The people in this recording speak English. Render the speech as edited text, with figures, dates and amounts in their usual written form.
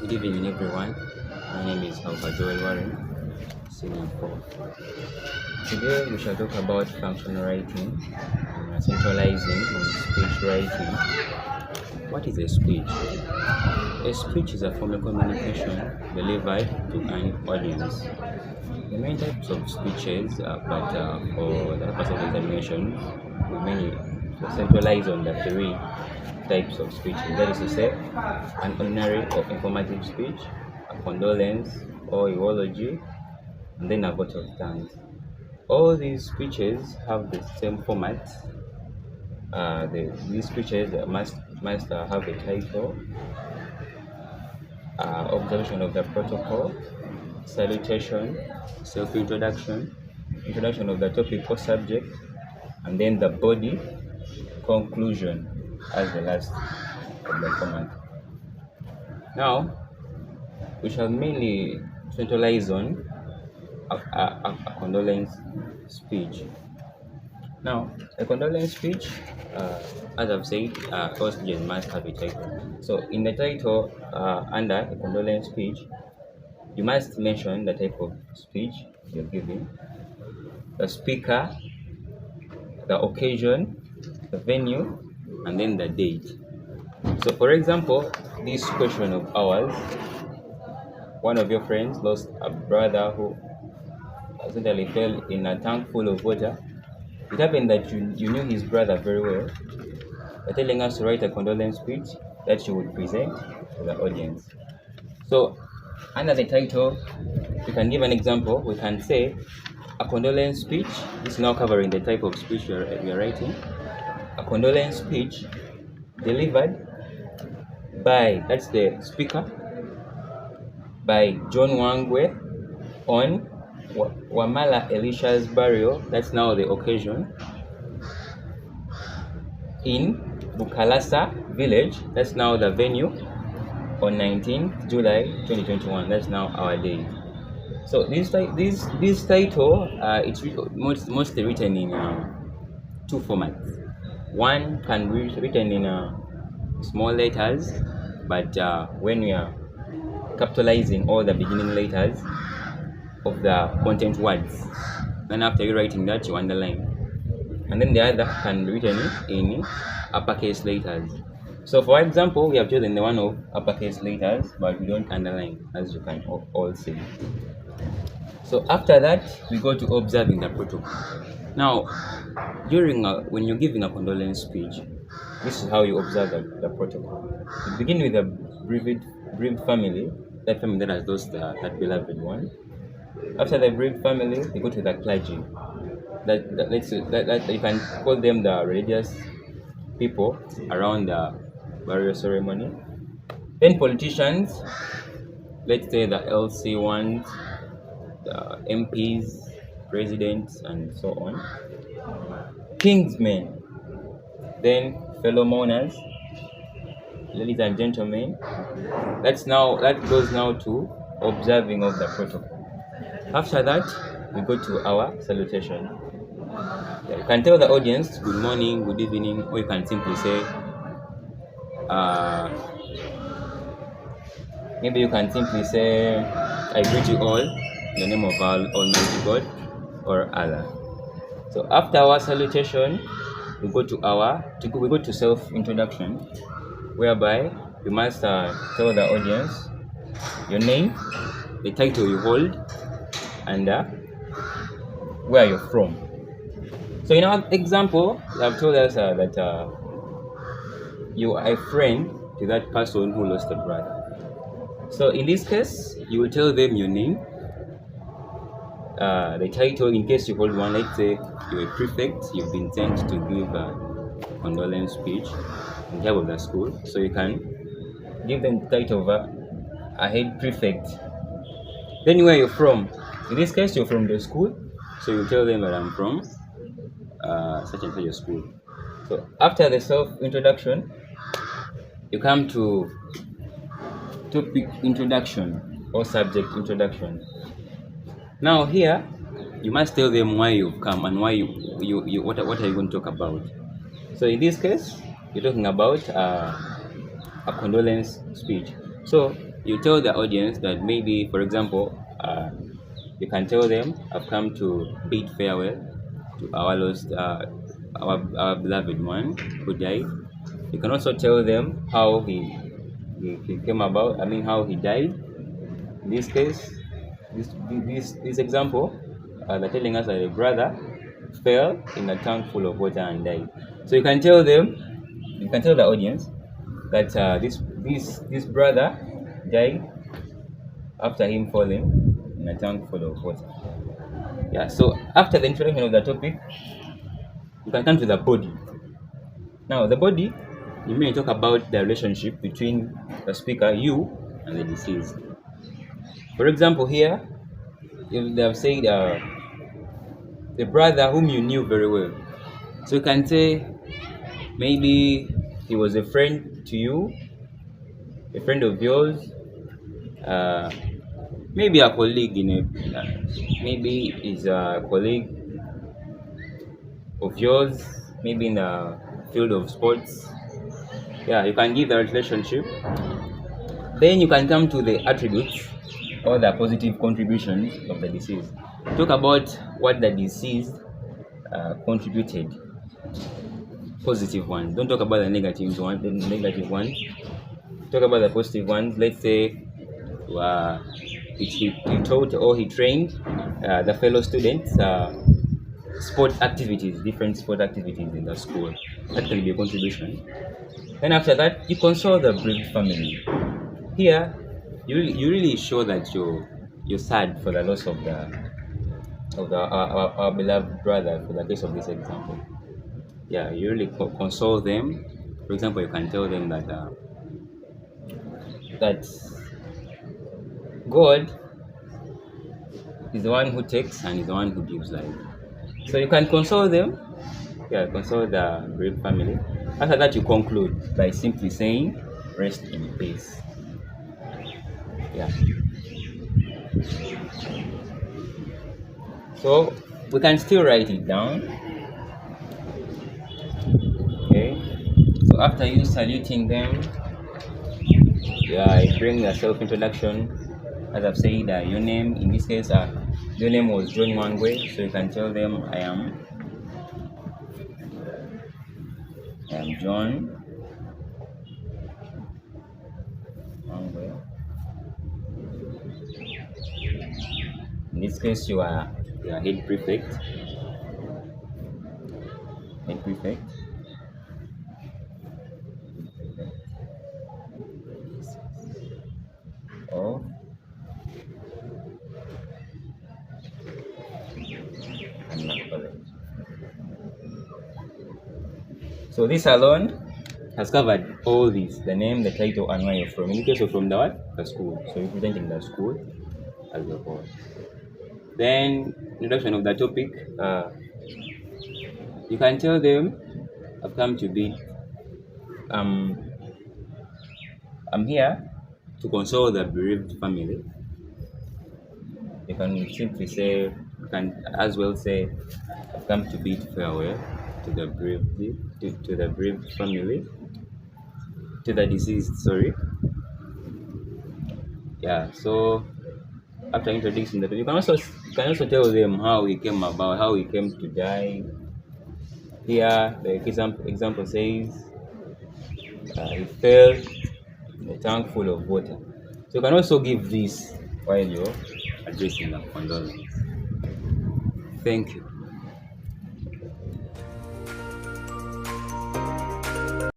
Good evening, everyone. My name is Khaukha Senior 4. Today we shall talk about function writing and centralizing on speech writing. What is a speech? A speech is a form of communication delivered to an audience. The main types of speeches, for the purpose of examination, we mainly centralize on the three types of speeches. That is to say, an ordinary or informative speech, a condolence or eulogy, and then a vote of thanks. All these speeches have the same format. These speeches must have a title, observation of the protocol, salutation, self-introduction, introduction of the topic or subject, and then the body, conclusion as the last of the format. Now, we shall mainly centralize on a condolence speech. Now, a condolence speech, as I've said, all speeches must have a title. So, in the title, under a condolence speech, you must mention the type of speech you're giving, the speaker, the occasion, the venue, and then the date. So, for example, this question of ours, one of your friends lost a brother who accidentally fell in a tank full of water. It happened that you knew his brother very well. You're telling us to write a condolence speech that you would present to the audience. So, under the title, we can give an example. We can say a condolence speech. This is now covering the type of speech we are writing. A condolence speech delivered by, that's the speaker, by John Wangwe on Wamala Elisha's burial, that's now the occasion, in Bukalasa village, that's now the venue, on 19th July 2021, that's now our day. So this title, it's mostly written in two formats. One can be written in small letters, but when we are capitalizing all the beginning letters of the content words, then after you writing that, you underline. And then the other can be written in uppercase letters. So for example, we have chosen the one of uppercase letters, but we don't underline, as you can all see. So after that, we go to observing the protocol. Now, when you're giving a condolence speech, this is how you observe the protocol. You begin with a bereaved family, that family that has lost that beloved one. After the bereaved family, you go to the clergy. That you can call them the religious people around the burial ceremony. Then politicians, let's say the LC ones, the MPs, presidents, and so on. Kingsmen, then fellow mourners, ladies and gentlemen. That goes now to observing of the protocol. After that, we go to our salutation. You can tell the audience good morning, good evening, or you can simply say, maybe you can simply say, I greet you all in the name of our Almighty God or Allah. So after our salutation, we go to self-introduction, whereby you must tell the audience your name, the title you hold, and where you're from. So in our example, you have told us that you are a friend to that person who lost a brother. So in this case, you will tell them your name, the title, in case you hold one. Let's say you're a prefect, you've been sent to give a condolence speech on behalf of the school. So you can give them the title of a head prefect. Then where you're from. In this case, you're from the school, so you tell them that I'm from such and such a school. So after the self-introduction, you come to topic introduction or subject introduction. Now here, you must tell them why you've come and why what are you going to talk about. So in this case, you're talking about a condolence speech. So you tell the audience that maybe, for example, you can tell them, I've come to bid farewell to our lost, our beloved one who died. You can also tell them how he came about, I mean, how he died. In this case, this example, they're telling us that a brother fell in a tank full of water and died. So you can tell them, you can tell the audience that this brother died after him falling in a tank full of water. Yeah. So after the introduction of the topic, you can come to the body. Now the body, you may talk about the relationship between the speaker, you, and the deceased. For example, here, if they have said the brother whom you knew very well. So you can say maybe he was a friend to you, a friend of yours, maybe a colleague maybe is a colleague of yours, maybe in the field of sports. Yeah, you can give the relationship. Then you can come to the attributes or the positive contributions of the deceased. Talk about what the deceased contributed. Positive ones. Don't talk about the negative ones. Talk about the positive ones. Let's say he taught or he trained the fellow students sport activities, different sport activities in the school. That can be a contribution. Then after that, you console the bereaved family. Here, you really show that you're sad for the loss of our beloved brother. For the case of this example, yeah, you really console them. For example, you can tell them that that God is the one who takes and is the one who gives life. So you can console them. Yeah, console the bereaved family. After that, you conclude by simply saying, "Rest in peace." Yeah. So we can still write it down. Okay. So after you saluting them, yeah, I bring a self-introduction. As I've said, your name, in this case, your name was John Wangwe, so you can tell them I am John Wangwe. In this case, you are head prefect. Head prefect. Of College. So this alone has covered all these: the name, the title, and where you're from. In the case of from the what? The school. So you're presenting the school as a whole. Then introduction of the topic. You can tell them, I've come to be. I'm here to console the bereaved family. You can simply say, you can as well say, I've come to bid farewell to the bereaved family, to the deceased. Sorry. Yeah. So after introducing the, you can also tell them how he came about, how he came to die. Here, the example says he fell in a tank full of water. So you can also give this while you're addressing the condolence. Thank you.